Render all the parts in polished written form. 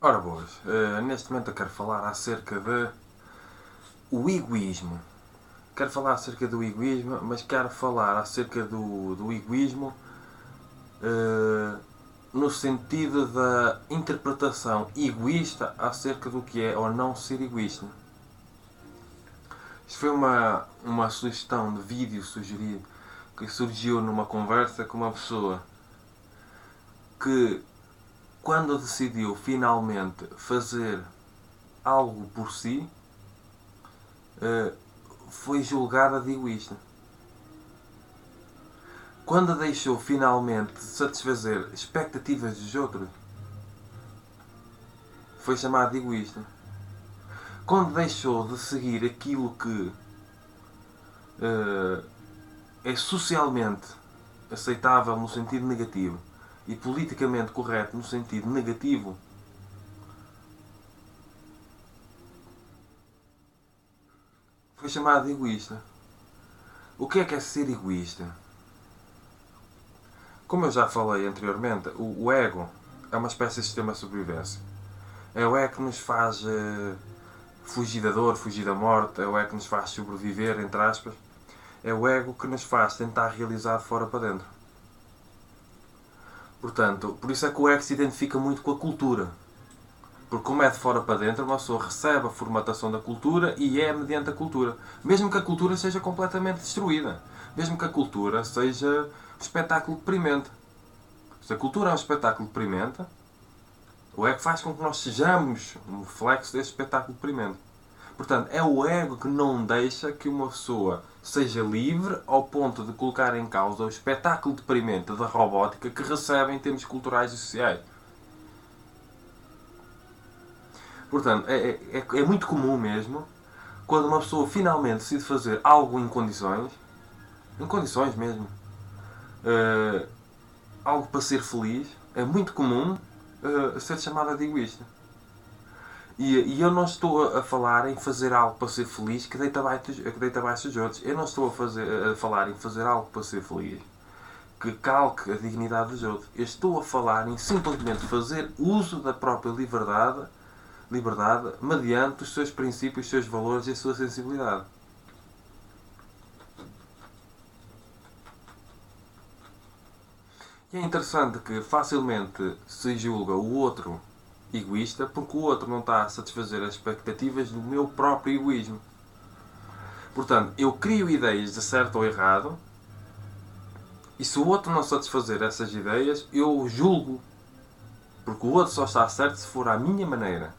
Ora boas, neste momento eu quero falar acerca de o egoísmo. Quero falar acerca do egoísmo, mas quero falar acerca do egoísmo no sentido da interpretação egoísta acerca do que é ou não ser egoísta. Isto foi uma sugestão de vídeo sugerido que surgiu numa conversa com uma pessoa que, quando decidiu finalmente fazer algo por si, eh, foi julgada de egoísta. Quando deixou finalmente de satisfazer expectativas dos outros, foi chamada de egoísta. Quando deixou de seguir aquilo que é socialmente aceitável no sentido negativo e politicamente correto no sentido negativo, foi chamada de egoísta. O que é ser egoísta? Como eu já falei anteriormente, o ego é uma espécie de sistema de sobrevivência. É o ego que nos faz fugir da dor, fugir da morte, é o ego que nos faz sobreviver, entre aspas. É o ego que nos faz tentar realizar de fora para dentro. Portanto, por isso é que o ego se identifica muito com a cultura. Porque como é de fora para dentro, uma pessoa recebe a formatação da cultura e é mediante a cultura. Mesmo que a cultura seja completamente destruída. Mesmo que a cultura seja um espetáculo deprimente. Se a cultura é um espetáculo deprimente, o ego faz com que nós sejamos um reflexo desse espetáculo deprimente. Portanto, é o ego que não deixa que uma pessoa seja livre ao ponto de colocar em causa o espetáculo deprimente da robótica que recebe em termos culturais e sociais. Portanto, é muito comum mesmo, quando uma pessoa finalmente decide fazer algo em condições mesmo, uh, algo para ser feliz, é muito comum ser chamada de egoísta. E eu não estou a falar em fazer algo para ser feliz que deita abaixo os outros. Eu não estou a falar em fazer algo para ser feliz que calque a dignidade dos outros. Eu estou a falar em simplesmente fazer uso da própria liberdade mediante os seus princípios, os seus valores e a sua sensibilidade. E é interessante que facilmente se julga o outro egoísta porque o outro não está a satisfazer as expectativas do meu próprio egoísmo. Portanto, eu crio ideias de certo ou errado e se o outro não satisfazer essas ideias, eu julgo. Porque o outro só está certo se for à minha maneira.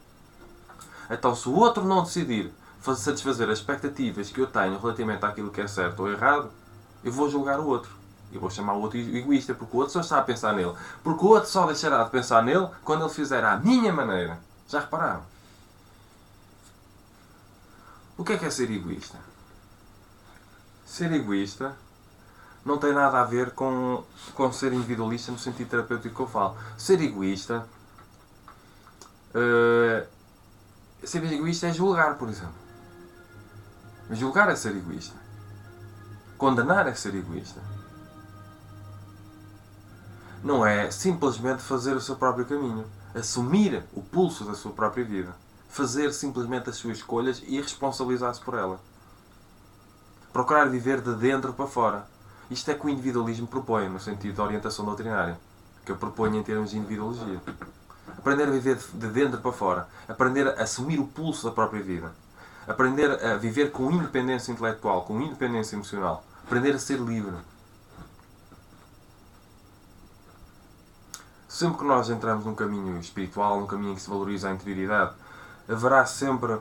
Então, se o outro não decidir satisfazer as expectativas que eu tenho relativamente àquilo que é certo ou errado, eu vou julgar o outro. Eu vou chamar o outro egoísta, porque o outro só está a pensar nele. Porque o outro só deixará de pensar nele quando ele fizer à minha maneira. Já repararam? O que é ser egoísta? Ser egoísta não tem nada a ver com ser individualista no sentido terapêutico que eu falo. Ser egoísta. Ser egoísta é julgar, por exemplo. Julgar é ser egoísta. Condenar é ser egoísta. Não é simplesmente fazer o seu próprio caminho. Assumir o pulso da sua própria vida. Fazer simplesmente as suas escolhas e responsabilizar-se por ela. Procurar viver de dentro para fora. Isto é que o individualismo propõe, no sentido de orientação doutrinária. Que eu proponho em termos de individuologia. Aprender a viver de dentro para fora. Aprender a assumir o pulso da própria vida. Aprender a viver com independência intelectual, com independência emocional. Aprender a ser livre. Sempre que nós entramos num caminho espiritual, num caminho em que se valoriza a interioridade, haverá sempre...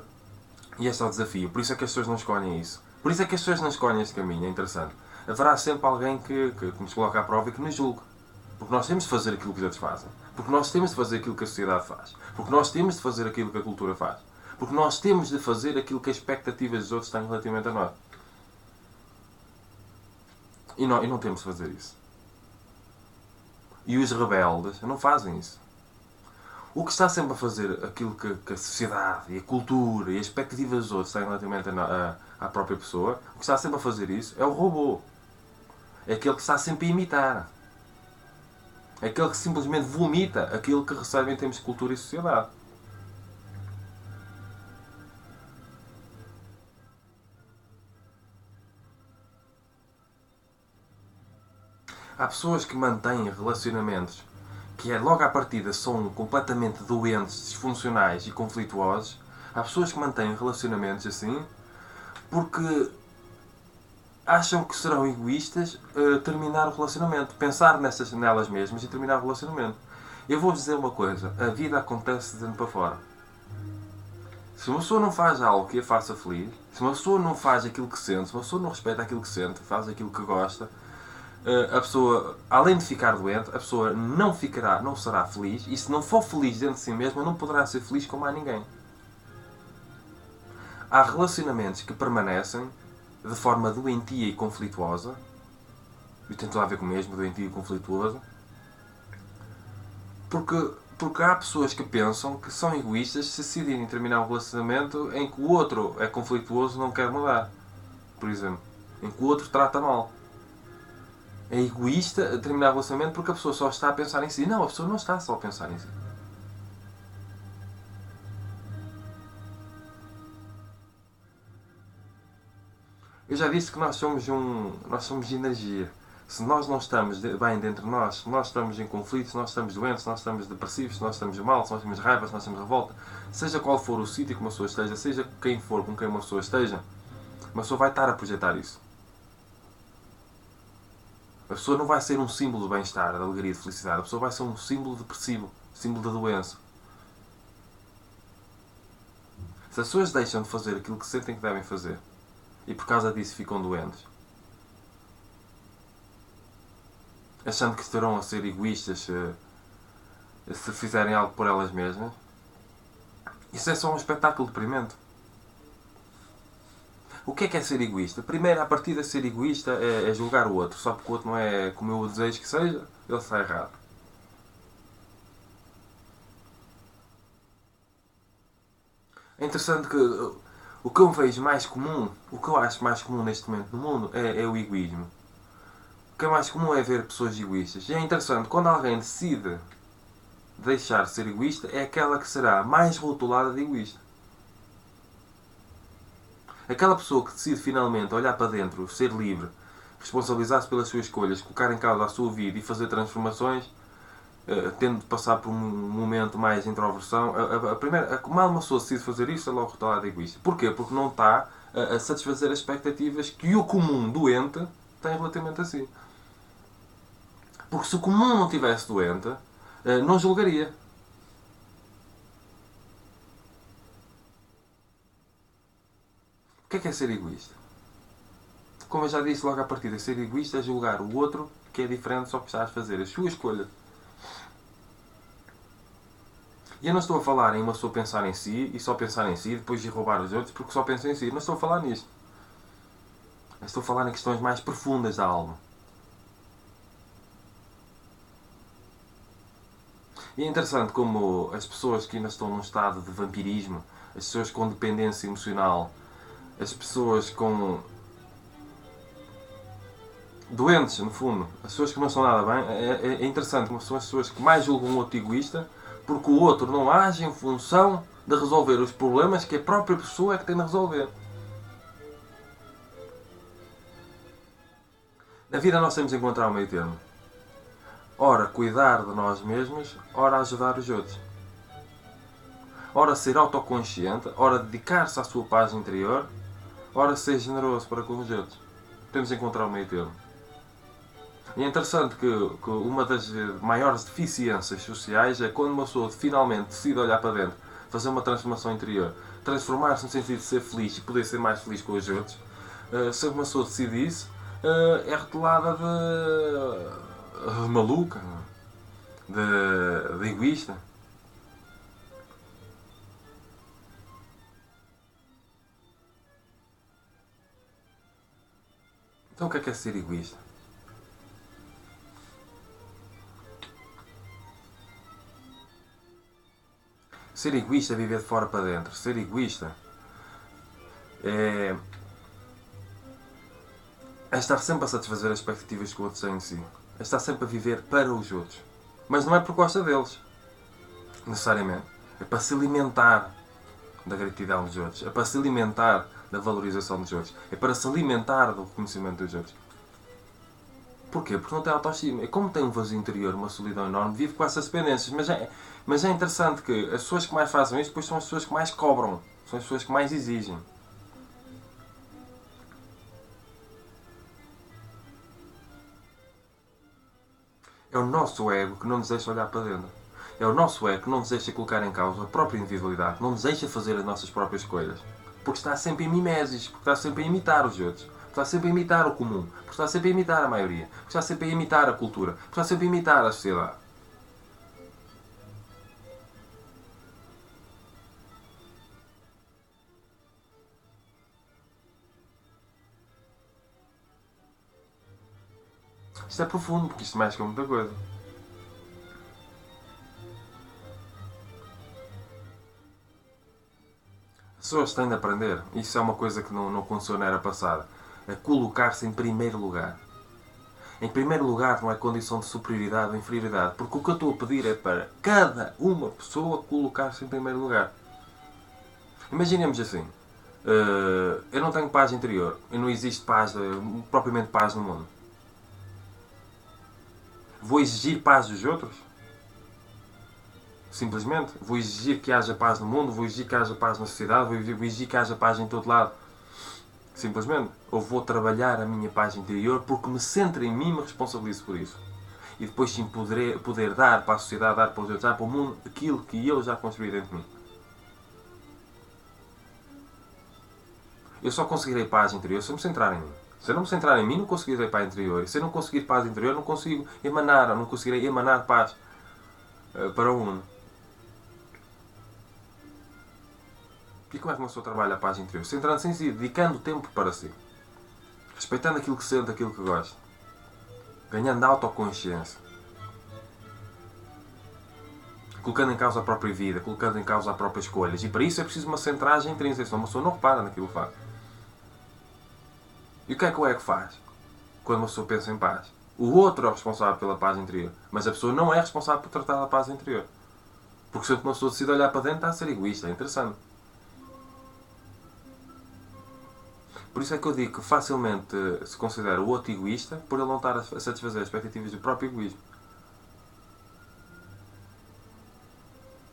E este é o desafio. Por isso é que as pessoas não escolhem isso. Por isso é que as pessoas não escolhem este caminho. É interessante. Haverá sempre alguém que nos coloca à prova e que nos julgue. Porque nós temos de fazer aquilo que os outros fazem. Porque nós temos de fazer aquilo que a sociedade faz. Porque nós temos de fazer aquilo que a cultura faz. Porque nós temos de fazer aquilo que as expectativas dos outros têm relativamente a nós. E não temos de fazer isso. E os rebeldes não fazem isso. O que está sempre a fazer aquilo que a sociedade e a cultura e as expectativas dos outros têm relativamente à própria pessoa, o que está sempre a fazer isso é o robô. É aquele que está sempre a imitar. É aquele que simplesmente vomita aquilo que recebe em termos de cultura e sociedade. Há pessoas que mantêm relacionamentos que logo à partida são completamente doentes, disfuncionais e conflituosos. Há pessoas que mantêm relacionamentos assim porque acham que serão egoístas terminar o relacionamento, pensar nelas mesmas e terminar o relacionamento. Eu vou dizer uma coisa, a vida acontece de dentro para fora. Se uma pessoa não faz algo que a faça feliz, se uma pessoa não faz aquilo que sente, se uma pessoa não respeita aquilo que sente, faz aquilo que gosta, a pessoa, além de ficar doente, a pessoa não será feliz, e se não for feliz dentro de si mesma, não poderá ser feliz com mais ninguém. Há relacionamentos que permanecem de forma doentia e conflituosa, e tem tudo a ver com o mesmo, doentia e conflituosa, porque há pessoas que pensam que são egoístas se decidirem terminar um relacionamento em que o outro é conflituoso e não quer mudar, por exemplo, em que o outro trata mal. É egoísta terminar o relacionamento porque a pessoa só está a pensar em si. Não, a pessoa não está só a pensar em si. Eu já disse que nós somos energia. Se nós não estamos bem dentro de nós, se nós estamos em conflitos, se nós estamos doentes, se nós estamos depressivos, se nós estamos mal, se nós temos raiva, se nós temos revolta, seja qual for o sítio que uma pessoa esteja, seja quem for com quem uma pessoa esteja, uma pessoa vai estar a projetar isso. A pessoa não vai ser um símbolo de bem-estar, de alegria, de felicidade. A pessoa vai ser um símbolo depressivo, símbolo da doença. Se as pessoas deixam de fazer aquilo que sentem que devem fazer e por causa disso ficam doentes, achando que estarão a ser egoístas se fizerem algo por elas mesmas, isso é só um espetáculo deprimente. O que é ser egoísta? Primeiro, a partir de ser egoísta é julgar o outro. Só porque o outro não é como eu desejo que seja, ele está errado. É interessante que o que eu vejo mais comum, o que eu acho mais comum neste momento no mundo é o egoísmo. O que é mais comum é ver pessoas egoístas. E é interessante, quando alguém decide deixar de ser egoísta, é aquela que será mais rotulada de egoísta. Aquela pessoa que decide finalmente olhar para dentro, ser livre, responsabilizar-se pelas suas escolhas, colocar em causa a sua vida e fazer transformações, tendo de passar por um momento mais de introversão, como uma pessoa decide fazer isso, é logo rotulada de egoísta. Porquê? Porque não está a satisfazer as expectativas que o comum doente tem relativamente a si. Porque se o comum não estivesse doente, não julgaria. O que é ser egoísta? Como eu já disse logo à partida, ser egoísta é julgar o outro que é diferente só por estás a fazer a sua escolha. E eu não estou a falar em uma pessoa pensar em si e só pensar em si e depois de roubar os outros porque só pensa em si. Não estou a falar nisto. Eu estou a falar em questões mais profundas da alma. E é interessante como as pessoas que ainda estão num estado de vampirismo, as pessoas com dependência emocional, as pessoas com doentes, no fundo, as pessoas que não estão nada bem, é interessante como são as pessoas que mais julgam o outro egoísta porque o outro não age em função de resolver os problemas que a própria pessoa é que tem de resolver. Na vida nós temos de encontrar o meio termo. Ora, cuidar de nós mesmos, ora, ajudar os outros. Ora, ser autoconsciente, ora, dedicar-se à sua paz interior, ora, ser generoso para com os outros. Temos de encontrar o meio termo. E é interessante que uma das maiores deficiências sociais é quando uma pessoa finalmente decide olhar para dentro, fazer uma transformação interior, transformar-se no sentido de ser feliz e poder ser mais feliz com os outros. Se uma pessoa decide isso, é rotulada de maluca, de egoísta. Então o que é ser egoísta? Ser egoísta é viver de fora para dentro. Ser egoísta é estar sempre a satisfazer as expectativas que o outro tem em si. É estar sempre a viver para os outros. Mas não é por gosta deles, necessariamente. É para se alimentar da gratidão dos outros. É para se alimentar da valorização dos outros. É para se alimentar do reconhecimento dos outros. Porquê? Porque não tem autoestima. E como tem um vazio interior, uma solidão enorme, vive com essas dependências. Mas é interessante que as pessoas que mais fazem isto depois são as pessoas que mais cobram. São as pessoas que mais exigem. É o nosso ego que não nos deixa olhar para dentro. É o nosso ego que não nos deixa colocar em causa a própria individualidade, não nos deixa fazer as nossas próprias escolhas. Porque está sempre em mimeses, porque está sempre a imitar os outros, porque está sempre a imitar o comum, porque está sempre a imitar a maioria, porque está sempre a imitar a cultura, porque está sempre a imitar a sociedade. Isto é profundo, porque isto mexe com muita coisa. As pessoas têm de aprender, isso é uma coisa que não aconteceu na era passada, a colocar-se em primeiro lugar. Em primeiro lugar não é condição de superioridade ou inferioridade, porque o que eu estou a pedir é para cada uma pessoa colocar-se em primeiro lugar. Imaginemos assim, eu não tenho paz interior, e não existe paz, propriamente paz no mundo. Vou exigir paz dos outros? Simplesmente. Vou exigir que haja paz no mundo, vou exigir que haja paz na sociedade, vou exigir que haja paz em todo lado. Simplesmente. Ou vou trabalhar a minha paz interior porque me centro em mim e me responsabilizo por isso. E depois sim poder dar para a sociedade, dar para os outros, dar para o mundo aquilo que eu já construí dentro de mim. Eu só conseguirei paz interior se eu me centrar em mim. Se eu não me centrar em mim, não conseguirei paz interior. E se eu não conseguir paz interior, não consigo emanar, ou não conseguirei emanar paz para o mundo. E como é que uma pessoa trabalha a paz interior? Centrando-se em si, dedicando tempo para si. Respeitando aquilo que sente, aquilo que gosta. Ganhando autoconsciência. Colocando em causa a própria vida, colocando em causa as próprias escolhas. E para isso é preciso uma centragem intrínseca, senão uma pessoa não repara naquilo que faz. E o que é que o ego faz? Quando uma pessoa pensa em paz? O outro é o responsável pela paz interior. Mas a pessoa não é responsável por tratar da paz interior. Porque sempre que uma pessoa decide olhar para dentro, está a ser egoísta. É interessante. Por isso é que eu digo que facilmente se considera o outro egoísta por ele não estar a satisfazer as expectativas do próprio egoísmo.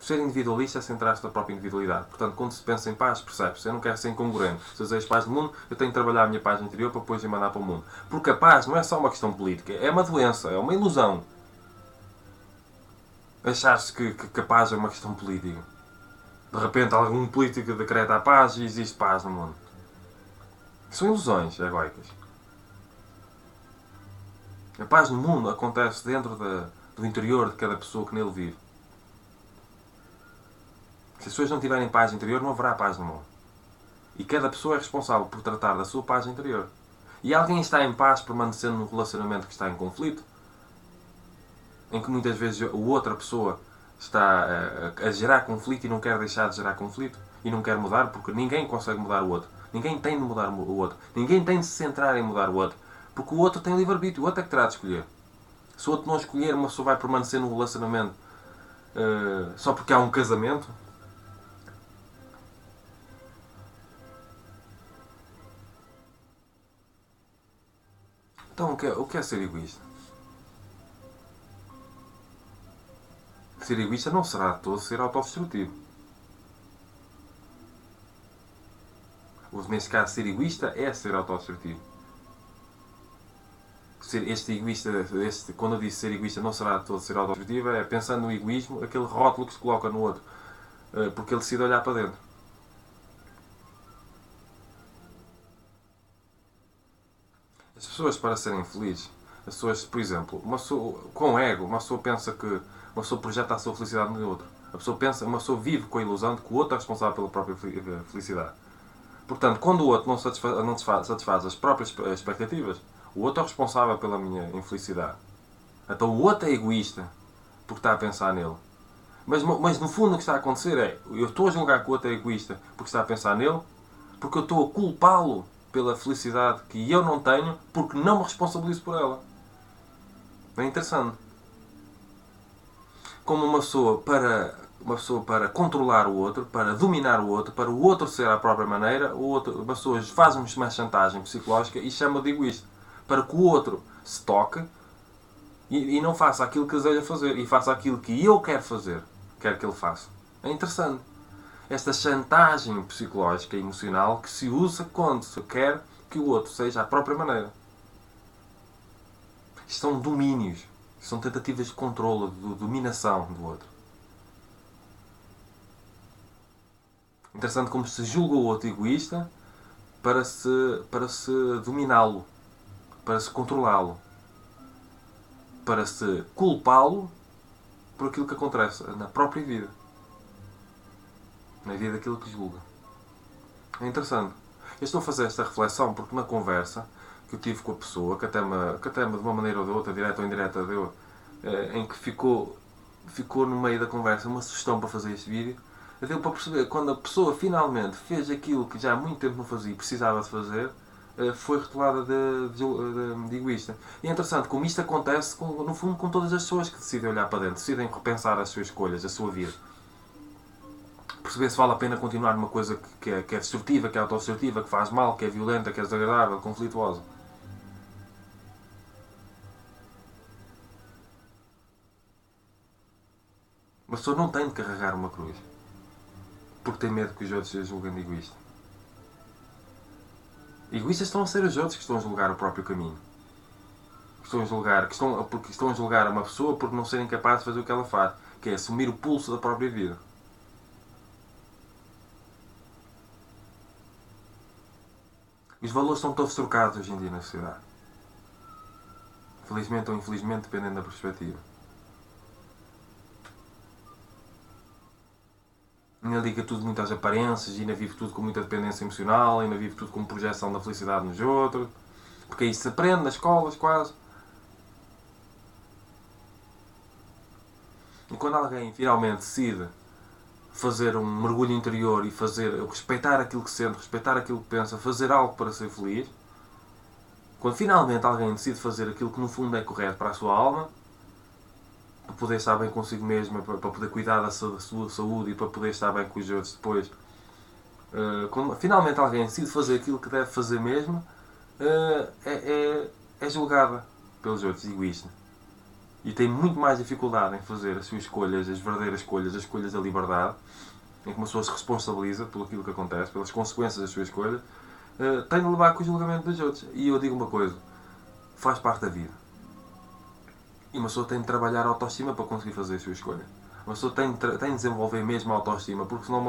Ser individualista é centrar-se na própria individualidade. Portanto, quando se pensa em paz, percebe-se. Eu não quero ser incongruente. Se eu desejo paz do mundo, eu tenho que trabalhar a minha paz interior para depois emanar para o mundo. Porque a paz não é só uma questão política. É uma doença. É uma ilusão. Achar-se que a paz é uma questão política. De repente, algum político decreta a paz e existe paz no mundo. São ilusões egóicas. A paz no mundo acontece dentro do interior de cada pessoa que nele vive. Se as pessoas não tiverem paz interior, não haverá paz no mundo. E cada pessoa é responsável por tratar da sua paz interior. E alguém está em paz permanecendo num relacionamento que está em conflito, em que muitas vezes a outra pessoa está a gerar conflito e não quer deixar de gerar conflito, e não quer mudar, porque ninguém consegue mudar o outro. Ninguém tem de mudar o outro. Ninguém tem de se centrar em mudar o outro. Porque o outro tem livre-arbítrio. O outro é que terá de escolher. Se o outro não escolher, uma pessoa vai permanecer num relacionamento só porque há um casamento. Então, o que é ser egoísta? Ser egoísta não será de todo ser autodestrutivo. Neste caso, ser egoísta é ser autodestrutivo. Este egoísta, quando eu disse ser egoísta não será de todo ser autodestrutivo, é pensando no egoísmo, aquele rótulo que se coloca no outro. Porque ele decide olhar para dentro. As pessoas, para serem felizes, as pessoas, por exemplo, uma pessoa, com ego, uma pessoa pensa que uma pessoa projeta a sua felicidade no outro. Uma pessoa vive com a ilusão de que o outro é responsável pela própria felicidade. Portanto, quando o outro não satisfaz as próprias expectativas, o outro é responsável pela minha infelicidade. Então o outro é egoísta porque está a pensar nele. Mas no fundo o que está a acontecer é, eu estou a julgar que o outro é egoísta porque está a pensar nele, porque eu estou a culpá-lo pela felicidade que eu não tenho porque não me responsabilizo por ela. É interessante. Como uma pessoa para controlar o outro, para dominar o outro, para o outro ser à própria maneira, uma pessoa faz uma chantagem psicológica e chama de egoísta. Para que o outro se toque e não faça aquilo que deseja fazer e faça aquilo que eu quero fazer, quero que ele faça. É interessante. Esta chantagem psicológica e emocional que se usa quando se quer que o outro seja à própria maneira. Isto são domínios, são tentativas de controle, de dominação do outro. Interessante como se julga o outro egoísta para se dominá-lo, para se controlá-lo, para se culpá-lo por aquilo que acontece na própria vida, na vida daquilo que julga. É interessante. Eu estou a fazer esta reflexão porque na conversa que eu tive com a pessoa, que até me de uma maneira ou de outra, direta ou indireta, deu, em que ficou no meio da conversa uma sugestão para fazer este vídeo, deu para perceber que quando a pessoa finalmente fez aquilo que já há muito tempo não fazia e precisava de fazer, foi rotulada de egoísta. E é interessante como isto acontece, no fundo, com todas as pessoas que decidem olhar para dentro, decidem repensar as suas escolhas, a sua vida. Perceber se vale a pena continuar numa coisa que é destrutiva, que é autodestrutiva, que faz mal, que é violenta, que é desagradável, conflituosa. Uma pessoa não tem de carregar uma cruz porque tem medo que os outros a julguem de egoísta. Egoístas estão a ser os outros que estão a julgar o próprio caminho. Porque estão a julgar uma pessoa por não serem capazes de fazer o que ela faz, que é assumir o pulso da própria vida. Os valores estão todos trocados hoje em dia na sociedade. Felizmente ou infelizmente, dependendo da perspectiva. Ainda liga tudo muito às aparências, ainda vive tudo com muita dependência emocional, ainda vive tudo com projeção da felicidade nos outros. Porque isso se aprende nas escolas, quase. E quando alguém finalmente decide fazer um mergulho interior e respeitar aquilo que sente, respeitar aquilo que pensa, fazer algo para ser feliz, quando finalmente alguém decide fazer aquilo que no fundo é correto para a sua alma, para poder estar bem consigo mesmo, para poder cuidar da sua saúde e para poder estar bem com os outros depois, quando finalmente alguém decide fazer aquilo que deve fazer mesmo, é julgada pelos outros, egoísta. E tem muito mais dificuldade em fazer as suas escolhas, as verdadeiras escolhas, as escolhas da liberdade, em que uma pessoa se responsabiliza por aquilo que acontece, pelas consequências das suas escolhas, tem de levar com o julgamento dos outros. E eu digo uma coisa, faz parte da vida. E uma pessoa tem de trabalhar a autoestima para conseguir fazer a sua escolha. Uma pessoa tem de desenvolver mesmo a autoestima, porque senão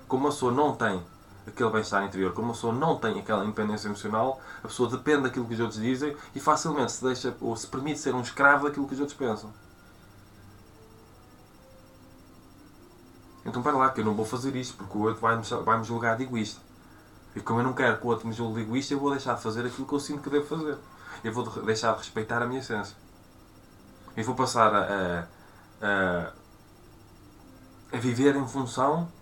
como uma pessoa não tem aquele bem-estar interior, como uma pessoa não tem aquela independência emocional, a pessoa depende daquilo que os outros dizem e facilmente se deixa ou se permite ser um escravo daquilo que os outros pensam. Então para lá, que eu não vou fazer isto, porque o outro vai-me julgar de egoísta. E como eu não quero que o outro me julgue de egoísta, eu vou deixar de fazer aquilo que eu sinto que devo fazer. Eu vou deixar de respeitar a minha essência. Eu vou passar a viver em função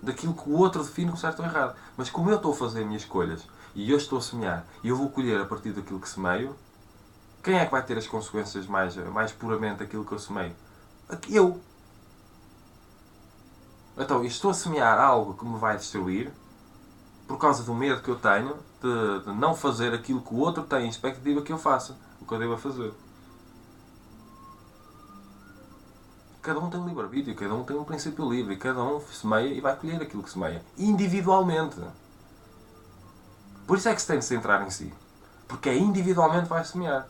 daquilo que o outro define como certo ou errado. Mas como eu estou a fazer as minhas escolhas e eu estou a semear e eu vou colher a partir daquilo que semeio, quem é que vai ter as consequências mais puramente daquilo que eu semeio? Eu. Então, eu estou a semear algo que me vai destruir por causa do medo que eu tenho de não fazer aquilo que o outro tem em expectativa que eu faça, o que eu devo fazer. Cada um tem um livre-arbítrio, cada um tem um princípio livre, cada um semeia e vai colher aquilo que semeia. Individualmente. Por isso é que se tem de centrar em si. Porque é individualmente que vai semear.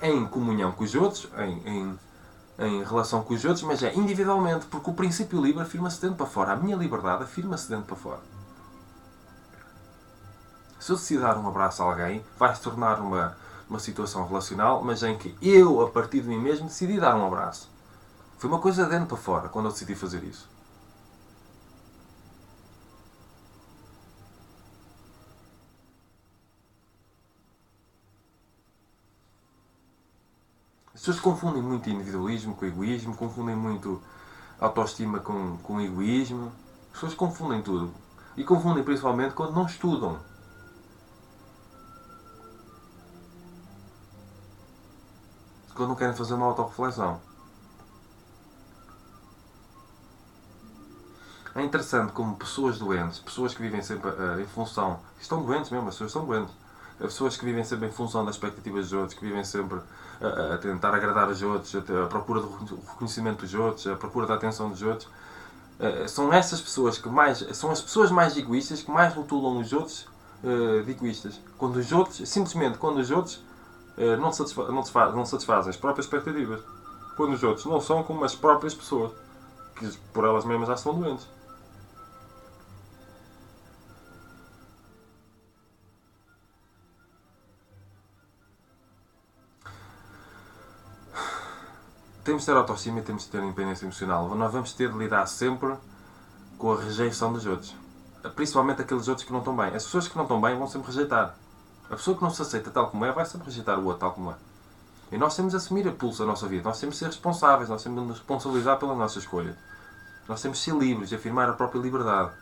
Em comunhão com os outros, em relação com os outros, mas é individualmente, porque o princípio livre afirma-se dentro para fora. A minha liberdade afirma-se dentro para fora. Se eu decidir dar um abraço a alguém, vai se tornar uma situação relacional, mas em que eu, a partir de mim mesmo, decidi dar um abraço. Foi uma coisa de dentro para fora, quando eu decidi fazer isso. As pessoas confundem muito individualismo com egoísmo, confundem muito autoestima com egoísmo. As pessoas confundem tudo. E confundem principalmente quando não estudam. Quando não querem fazer uma autorreflexão. É interessante como pessoas doentes, pessoas que vivem sempre em função, estão doentes mesmo, as pessoas estão doentes, Pessoas que vivem sempre em função das expectativas dos outros, que vivem sempre a tentar agradar os outros, a procura do reconhecimento dos outros, a procura da atenção dos outros. São essas pessoas que mais... São as pessoas mais egoístas que mais rotulam os outros de egoístas. Quando os outros... Simplesmente quando os outros não satisfazem as próprias expectativas. Quando os outros não são como as próprias pessoas. Que por elas mesmas já são doentes. Temos de ter autoestima e temos de ter independência emocional. Nós vamos ter de lidar sempre com a rejeição dos outros. Principalmente aqueles outros que não estão bem. As pessoas que não estão bem vão sempre rejeitar. A pessoa que não se aceita tal como é vai sempre rejeitar o outro tal como é. E nós temos de assumir a pulso da nossa vida. Nós temos de ser responsáveis. Nós temos de nos responsabilizar pelas nossas escolhas. Nós temos de ser livres, de afirmar a própria liberdade.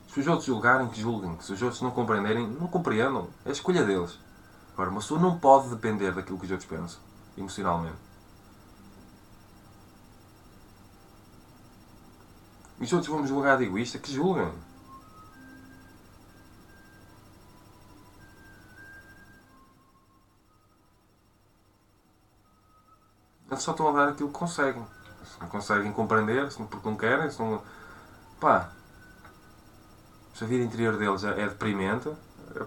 Se os outros julgarem, que julguem. Se os outros não compreenderem, não compreendam. É a escolha deles. Agora, uma pessoa não pode depender daquilo que os outros pensam, emocionalmente. E os outros vão me julgar de egoísta? Que julguem. Eles só estão a dar aquilo que conseguem. Se não conseguem compreender, se não, porque não querem, se não... Pá, se a vida interior deles é deprimente,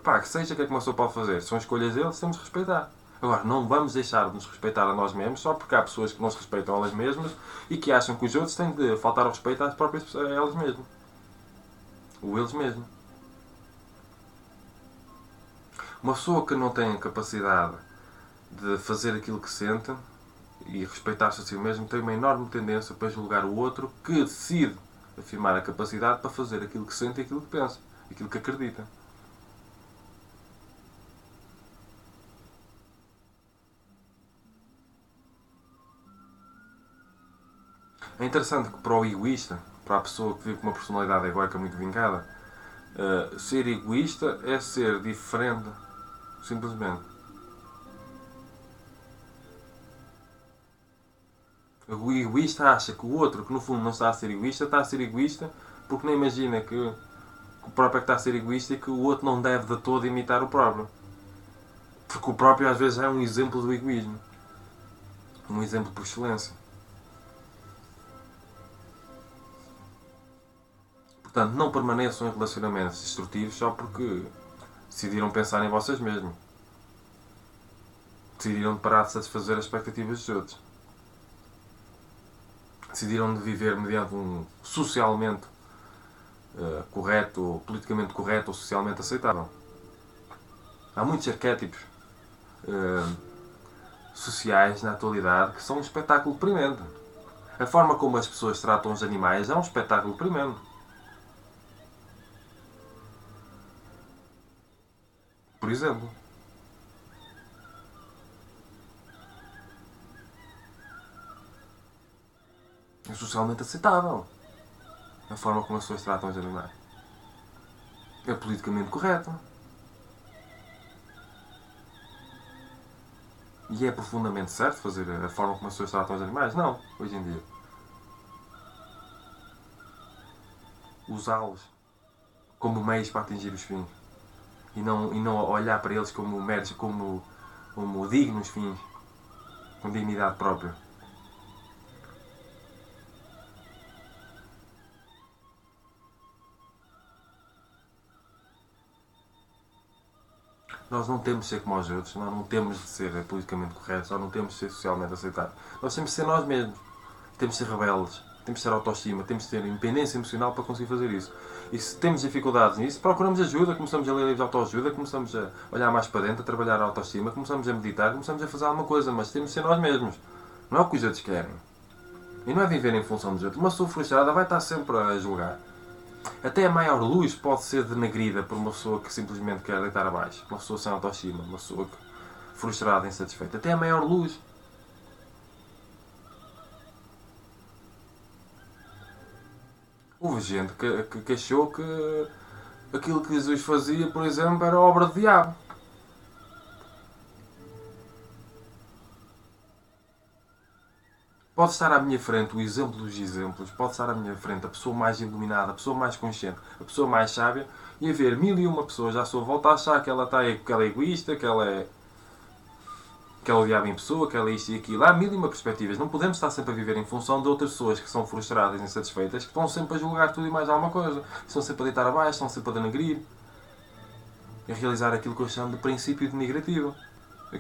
pá, que seja o que é que uma pessoa pode fazer. São escolhas deles, temos de respeitar. Agora, não vamos deixar de nos respeitar a nós mesmos só porque há pessoas que não se respeitam a elas mesmas e que acham que os outros têm de faltar ao respeito às próprias pessoas, a elas mesmas. Ou eles mesmos. Uma pessoa que não tem capacidade de fazer aquilo que sente e respeitar-se a si mesmo tem uma enorme tendência para julgar o outro que decide afirmar a capacidade para fazer aquilo que sente e aquilo que pensa, aquilo que acredita. É interessante que para o egoísta, para a pessoa que vive com uma personalidade egoica muito vincada, ser egoísta é ser diferente, simplesmente. O egoísta acha que o outro, que no fundo não está a ser egoísta porque não imagina que o próprio é que está a ser egoísta e que o outro não deve de todo imitar o próprio. Porque o próprio às vezes é um exemplo do egoísmo. Um exemplo por excelência. Portanto, não permaneçam em relacionamentos destrutivos só porque decidiram pensar em vocês mesmos. Decidiram parar de satisfazer as expectativas dos outros. Decidiram de viver mediante um socialmente correto, ou politicamente correto, ou socialmente aceitável. Há muitos arquétipos sociais na atualidade que são um espetáculo deprimente. A forma como as pessoas tratam os animais é um espetáculo deprimente. Por exemplo. É socialmente aceitável. A forma como as pessoas tratam os animais. É politicamente correto. E é profundamente certo fazer a forma como as pessoas tratam os animais? Não, hoje em dia. Usá-los como meios para atingir os fins. E não olhar para eles como meros, como dignos fins. Com dignidade própria. Nós não temos de ser como os outros, nós não temos de ser politicamente corretos, nós não temos de ser socialmente aceitáveis. Nós temos de ser nós mesmos. Temos de ser rebeldes, temos de ter autoestima, temos de ter independência emocional para conseguir fazer isso. E se temos dificuldades nisso, procuramos ajuda, começamos a ler livros de autoajuda, começamos a olhar mais para dentro, a trabalhar a autoestima, começamos a meditar, começamos a fazer alguma coisa, mas temos de ser nós mesmos. Não é o que os outros querem. E não é viver em função dos outros. Uma pessoa frustrada vai estar sempre a julgar. Até a maior luz pode ser denegrida por uma pessoa que simplesmente quer deitar abaixo. Uma pessoa sem autoestima, uma pessoa frustrada, insatisfeita. Até a maior luz. Houve gente que achou que aquilo que Jesus fazia, por exemplo, era obra do diabo. Pode estar à minha frente o exemplo dos exemplos, pode estar à minha frente a pessoa mais iluminada, a pessoa mais consciente, a pessoa mais sábia, e haver mil e uma pessoas à sua volta a achar que ela, que ela é egoísta, que ela odiava em pessoa, que ela é isto e aquilo. Há mil e uma perspectivas. Não podemos estar sempre a viver em função de outras pessoas que são frustradas e insatisfeitas, que estão sempre a julgar tudo e mais alguma coisa. Estão sempre a deitar abaixo, estão sempre a denegrir. E a realizar aquilo que eu chamo de princípio denigrativo.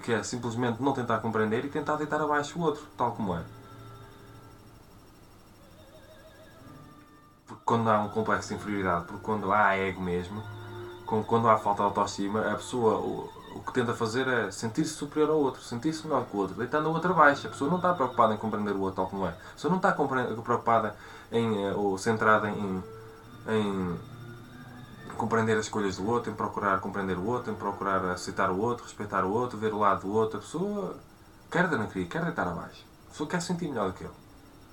Que é simplesmente não tentar compreender e tentar deitar abaixo o outro, tal como é. Porque quando há um complexo de inferioridade, porque quando há ego mesmo, quando há falta de autoestima, a pessoa o que tenta fazer é sentir-se superior ao outro, sentir-se melhor que o outro, deitando o outro abaixo. A pessoa não está preocupada em compreender o outro tal como é. A pessoa não está preocupada ou centrada em compreender as escolhas do outro, em procurar compreender o outro, em procurar aceitar o outro, respeitar o outro, ver o lado do outro. A pessoa quer denegrir, quer deitar abaixo. A pessoa quer sentir melhor do que ele.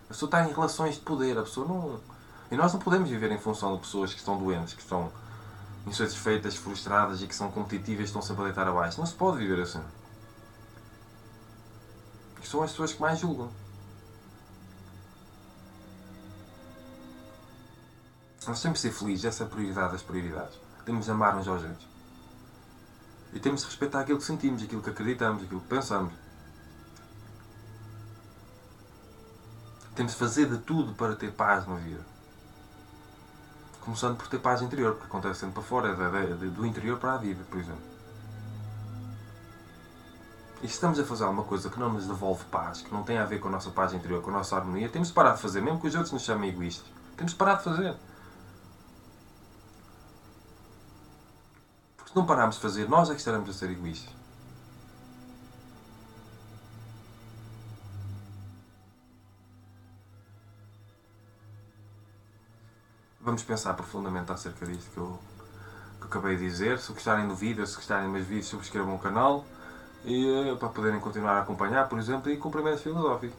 A pessoa está em relações de poder, a pessoa não... E nós não podemos viver em função de pessoas que estão doentes, que estão insatisfeitas, frustradas e que são competitivas e estão sempre a deitar abaixo. Não se pode viver assim. E são as pessoas que mais julgam. Nós temos de ser felizes, essa é a prioridade das prioridades. Temos de amar uns aos outros. E temos de respeitar aquilo que sentimos, aquilo que acreditamos, aquilo que pensamos. Temos de fazer de tudo para ter paz na vida. Começando por ter paz interior, porque acontece sempre para fora, do interior para a vida, por exemplo. E se estamos a fazer alguma coisa que não nos devolve paz, que não tem a ver com a nossa paz interior, com a nossa harmonia, temos de parar de fazer, mesmo que os outros nos chamem egoístas. Temos de parar de fazer. Porque se não pararmos de fazer, nós é que estaremos a ser egoístas. Vamos pensar profundamente acerca disto que eu acabei de dizer. Se gostarem do vídeo, se gostarem dos meus vídeos, subscrevam o canal e para poderem continuar a acompanhar, por exemplo, e cumprimentos filosóficos.